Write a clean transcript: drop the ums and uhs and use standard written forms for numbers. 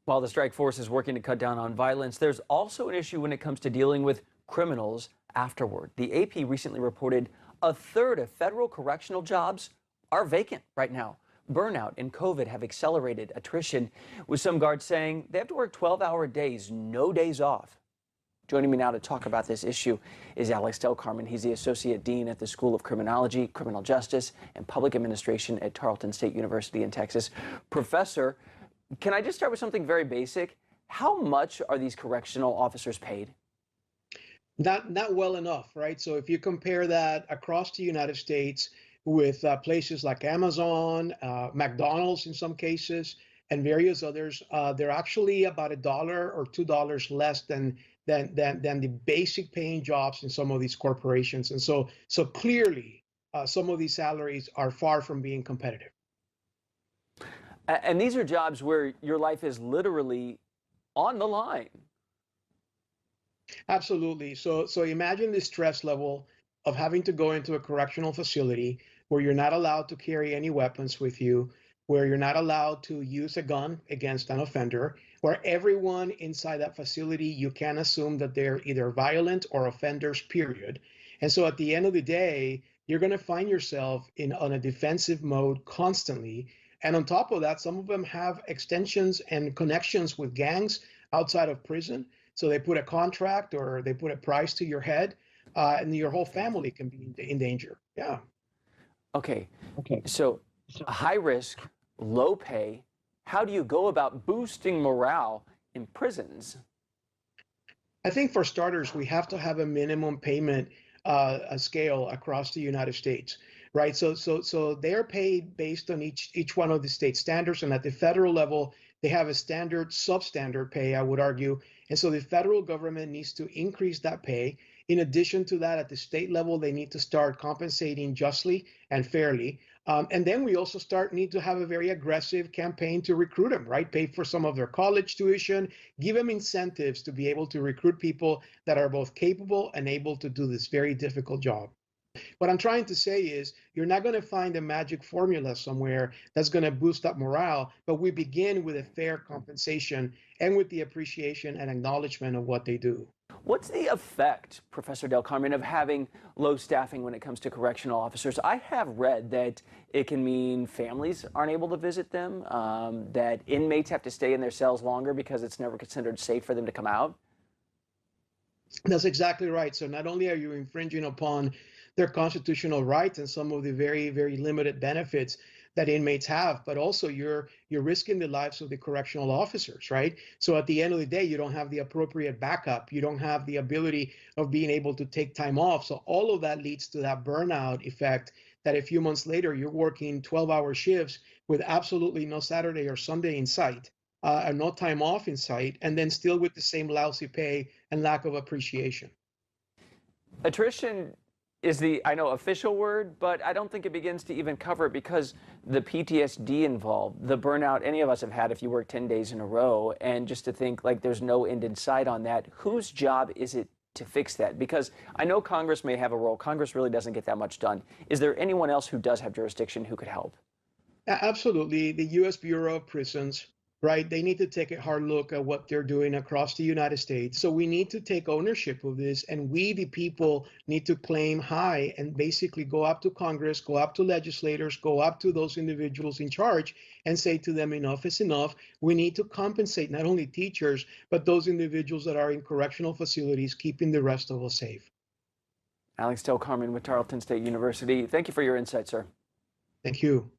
While the strike force is working to cut down on violence, there's also an issue when it comes to dealing with criminals afterward. The AP recently reported a third of federal correctional jobs are vacant right now. Burnout and COVID have accelerated attrition, with some guards saying they have to work 12-hour days, no days off. Joining me now to talk about this issue is Alex Carmen. He's the Associate Dean at the School of Criminology, Criminal Justice, and Public Administration at Tarleton State University in Texas. Professor, can I just start with something very basic? How much are these correctional officers paid? Not well enough, right? So if you compare that across the United States with places like Amazon, McDonald's in some cases, and various others, they're actually about $1 or $2 less than the basic paying jobs in some of these corporations. And so clearly, some of these salaries are far from being competitive. And these are jobs where your life is literally on the line. Absolutely. So imagine the stress level of having to go into a correctional facility where you're not allowed to carry any weapons with you, where you're not allowed to use a gun against an offender, where everyone inside that facility, you can assume that they're either violent or offenders, period. And so at the end of the day, you're going to find yourself on a defensive mode constantly. And on top of that, some of them have extensions and connections with gangs outside of prison. So they put a contract or they put a price to your head, and your whole family can be in danger. Yeah. Okay. So high risk, low pay. How do you go about boosting morale in prisons? I think for starters, we have to have a minimum payment a scale across the United States, right? So they're paid based on each one of the state standards, and at the federal level, they have a standard, substandard pay, I would argue. And so the federal government needs to increase that pay. In addition to that, at the state level, they need to start compensating justly and fairly. And then we also need to have a very aggressive campaign to recruit them, right? Pay for some of their college tuition, give them incentives to be able to recruit people that are both capable and able to do this very difficult job. What I'm trying to say is you're not going to find a magic formula somewhere that's going to boost up morale, but we begin with a fair compensation and with the appreciation and acknowledgement of what they do. What's the effect, Professor Del Carmen, of having low staffing when it comes to correctional officers? I have read that it can mean families aren't able to visit them, that inmates have to stay in their cells longer because it's never considered safe for them to come out. That's exactly right. So not only are you infringing upon their constitutional rights and some of the very, very limited benefits that inmates have, but also you're risking the lives of the correctional officers, right? So at the end of the day, you don't have the appropriate backup. You don't have the ability of being able to take time off. So all of that leads to that burnout effect that a few months later, you're working 12-hour shifts with absolutely no Saturday or Sunday in sight, and no time off in sight, and then still with the same lousy pay and lack of appreciation. Attrition is the, I know, official word, but I don't think it begins to even cover it because the PTSD involved, the burnout any of us have had if you work 10 days in a row, and just to think like there's no end in sight on that. Whose job is it to fix that? Because I know Congress may have a role. Congress really doesn't get that much done. Is there anyone else who does have jurisdiction who could help? Absolutely. The U.S. Bureau of Prisons, right? They need to take a hard look at what they're doing across the United States. So we need to take ownership of this, and we, the people, need to claim high and basically go up to Congress, go up to legislators, go up to those individuals in charge and say to them, enough is enough. We need to compensate not only teachers, but those individuals that are in correctional facilities, keeping the rest of us safe. Alex Carmen with Tarleton State University. Thank you for your insight, sir. Thank you.